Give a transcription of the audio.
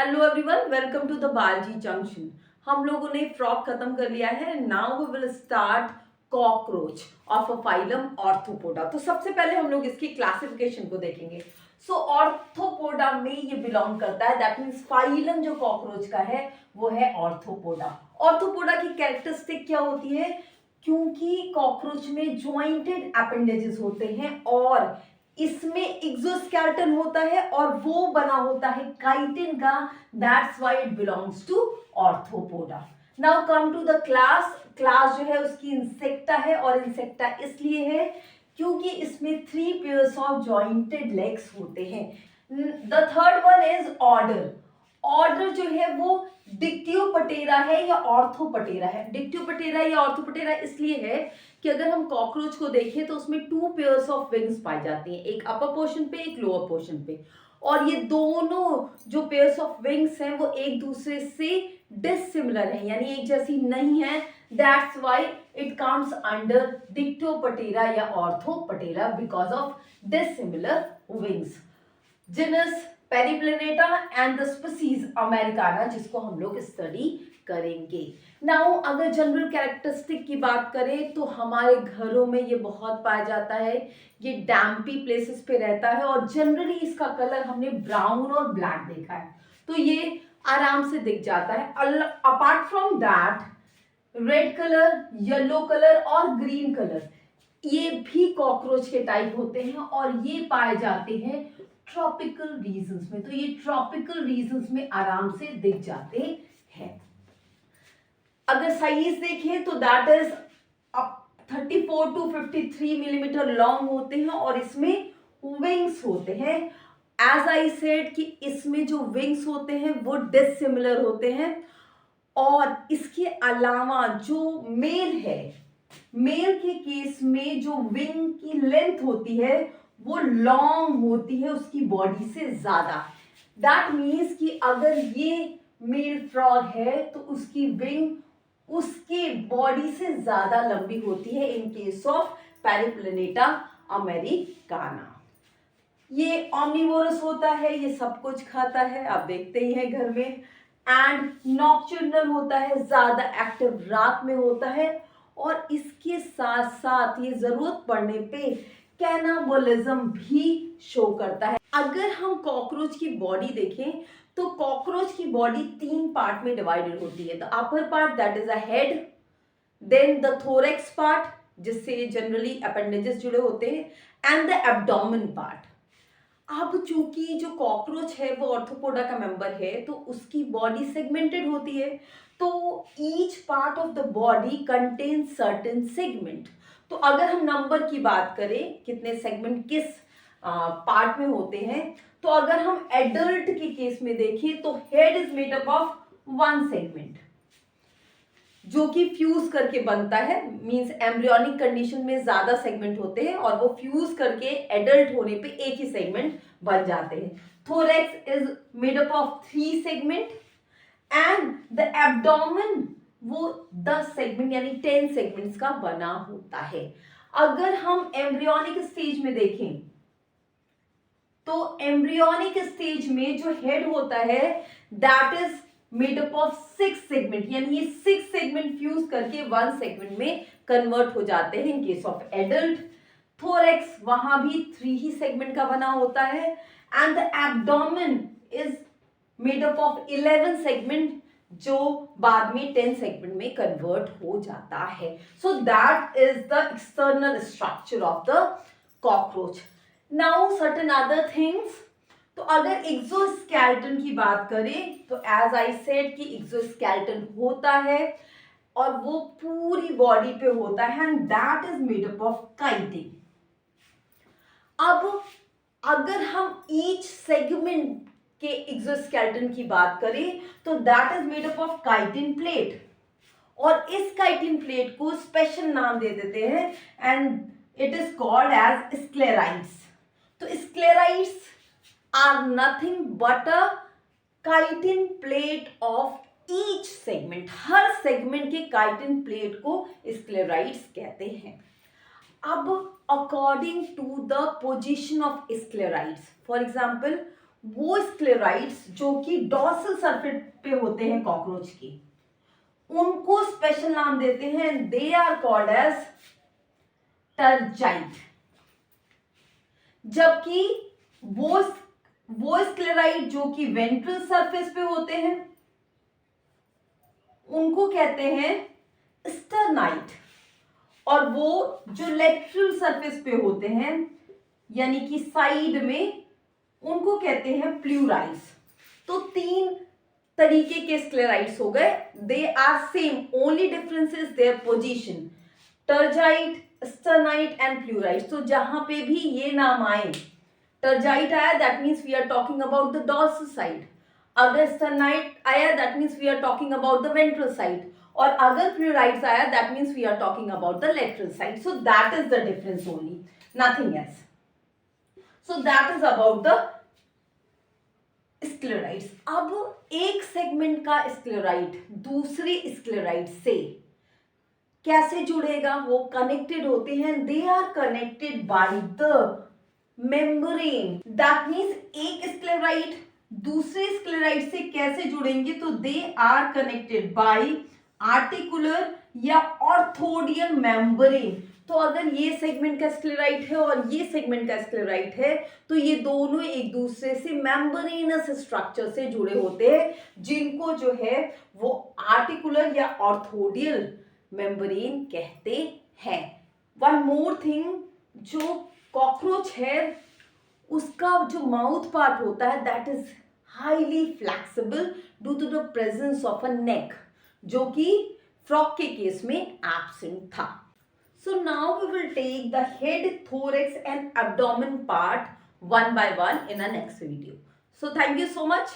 Hello everyone, welcome to the Balaji junction. हम लोगों ने फ्रॉग खत्म कर लिया है। Now we will start cockroach of a phylum Arthropoda. तो सबसे पहले हम लोग इसकी क्लासिफिकेशन को देखेंगे। सो ऑर्थोपोडा में ये बिलोंग करता है, दैट मीन्स फाइलम जो कॉकरोच का है वो है ऑर्थोपोडा। ऑर्थोपोडा की कैरेक्टरिस्टिक क्या होती है? क्योंकि कॉकरोच में ज्वाइंटेड अपेंडेजेस होते हैं और इसमें एक्सोस्केलेटन होता है और वो बना होता है काइटिन का, that's why it belongs to Arthropoda. Now come to the class. Class जो है उसकी इंसेक्टा है और इंसेक्टा इसलिए है क्योंकि इसमें 3 पेयर्स ऑफ जॉइंटेड लेग्स होते हैं। The third one is order. Order जो है वो डिक्टियोपटेरा है या ऑर्थोपटेरा है। डिक्टियोपटेरा या ऑर्थोपटेरा इसलिए है कि अगर हम कॉकरोच को देखें तो उसमें 2 पेयर्स ऑफ विंग्स पाई जाती हैं, एक अपर पोर्शन पे एक लोअर पोर्शन पे, और ये दोनों जो पेयर्स ऑफ विंग्स हैं वो एक दूसरे से डिसिमिलर हैं, यानी एक जैसी नहीं है। That's why it comes under Dictyoptera या Orthoptera because of dissimilar wings. Genus Periplaneta and the species americana, जिसको हम लोग स्टडी करेंगे। नाउ अगर जनरल कैरेक्टरिस्टिक की बात करें तो हमारे घरों में ये बहुत पाया जाता है। ये डैम्पी प्लेसेस पे रहता है और जनरली इसका कलर हमने ब्राउन और ब्लैक देखा है, तो ये आराम से दिख जाता है। Apart from that red colour, yellow colour और ग्रीन कलर ये भी कॉकरोच के टाइप होते हैं और ये पाए जाते हैं ट्रॉपिकल रीजन्स में। तो ये ट्रॉपिकल रीजन्स में आराम से दिख जाते हैं। अगर साइज देखें तो that is 34 to 53 millimetre long होते हैं और इसमें विंग्स होते हैं। एज आई सेड कि इसमें जो विंग्स होते हैं वो डिसिमिलर होते हैं और इसके अलावा जो मेल है, मेल के केस में जो विंग की लेंथ होती है वो लॉन्ग होती है उसकी बॉडी से ज्यादा। दैट मीन्स कि अगर ये मेल फ्रॉग है तो उसकी विंग उसके बॉडी से ज्यादा लंबी होती है इन केस ऑफ पेरिप्लेनेटा अमेरिकाना। ये ऑमनिवोरस होता है, ये सब कुछ खाता है, आप देखते ही हैं घर में। एंड नॉक्टर्नल होता है, ज्यादा एक्टिव रात में होता है और इसके साथ साथ ये जरूरत पड़ने पे कैनाबोलिज्म भी शो करता है। अगर हम कॉकरोच की बॉडी देखें तो कॉकरोच की बॉडी 3 पार्ट में डिवाइडेड होती है। The upper part that is a head, then the thorax part जिससे जनरली अपेंडेजेस जुड़े होते हैं, एंड द एब्डोमेन पार्ट। अब चूंकि जो कॉकरोच है वो ऑर्थोपोडा का मेंबर है तो उसकी बॉडी सेगमेंटेड होती है, तो each part of the body contain certain segment. तो अगर हम नंबर की बात करें कितने सेगमेंट किस पार्ट में होते हैं, तो अगर हम एडल्ट के केस में देखें तो head is made up of 1 segment जो कि फ्यूज करके बनता है। मींस एम्ब्रियोनिक कंडीशन में ज्यादा सेगमेंट होते हैं और वो फ्यूज करके एडल्ट होने पे एक ही सेगमेंट बन जाते हैं। Thorax is made up of 3 segment and the abdomen वो 10 सेगमेंट यानी 10 सेगमेंट्स का बना होता है। अगर हम एम्ब्रियोनिक स्टेज में देखें तो एम्ब्रियोनिक स्टेज में जो हेड होता है that is made up of 6 segment, यानी ये 6 सेगमेंट फ्यूज करके 1 सेगमेंट में कन्वर्ट हो जाते हैं in case of adult. Thorax वहां भी 3 ही सेगमेंट का बना होता है and the abdomen is made up of 11 segment जो बाद में 10 सेगमेंट में कन्वर्ट हो जाता है। सो that is the external structure of the cockroach. Now certain other things. तो अगर एक्सोस्केलेटन की बात करें तो एज आई सेड कि एक्सोस्केलेटन होता है और वो पूरी बॉडी पे होता है and that is made up of chitin. अब अगर हम ईच सेगमेंट के एक्सोस्केलेटन की बात करें तो that is made up of chitin plate और इस काइटिन प्लेट को स्पेशल नाम दे देते हैं and it is called as sclerites. तो sclerites are nothing but a chitin plate of each segment। हर सेगमेंट के chitin प्लेट को स्क्लेराइड्स कहते हैं। अब according to the position of sclerites, for example वो स्क्लेराइड्स जो कि डॉर्सल सरफेस पे होते हैं कॉकरोच के, उनको स्पेशल नाम देते हैं, दे आर कॉल्ड एज टर्जाइट। जबकि वो स्क्लेराइड जो कि वेंट्रल सरफेस पे होते हैं उनको कहते हैं स्टर्नाइट, और वो जो लेटरल सरफेस पे होते हैं यानी कि साइड में, उनको कहते हैं प्लूराइड्स। तो 3 तरीके के स्क्लेराइड्स हो गए, they are same, only difference is their position, tergite, sternite and pleurite. तो जहां पे भी ये नाम आए, टर्जाइट आया that means we are talking about the dorsal side, अगर स्टर्नाइट आया that means we are talking about the ventral side, और अगर प्लूराइड्स आया that means we are talking about the lateral side. So that is the difference only, nothing else. So that is about the sclereids. अब एक segment का sclereid दूसरी sclereid से कैसे जुड़ेगा, वो कनेक्टेड होते हैं, they are connected by the membrane. That means एक स्क्लेराइड दूसरे स्क्लेराइड से कैसे जुड़ेंगे, तो they are connected by articular या ऑर्थोडियल मेम्ब्रेन। तो अगर ये सेगमेंट का स्क्लेराइड है और ये सेगमेंट का स्क्लेराइड है, तो ये दोनों एक दूसरे से मेम्ब्रेनस स्ट्रक्चर से जुड़े होते हैं, जिनको जो है वो आर्टिकुलर या ऑर्थोडियल मेम्ब्रेन कहते हैं। वन मोर थिंग, जो कॉकरोच है उसका जो माउथ पार्ट होता है that is highly flexible due to the presence of a neck, जो कि फ्रॉग के केस में एब्सेंट था। So now we will take the head, thorax and abdomen part one by one in our next video. So thank you so much.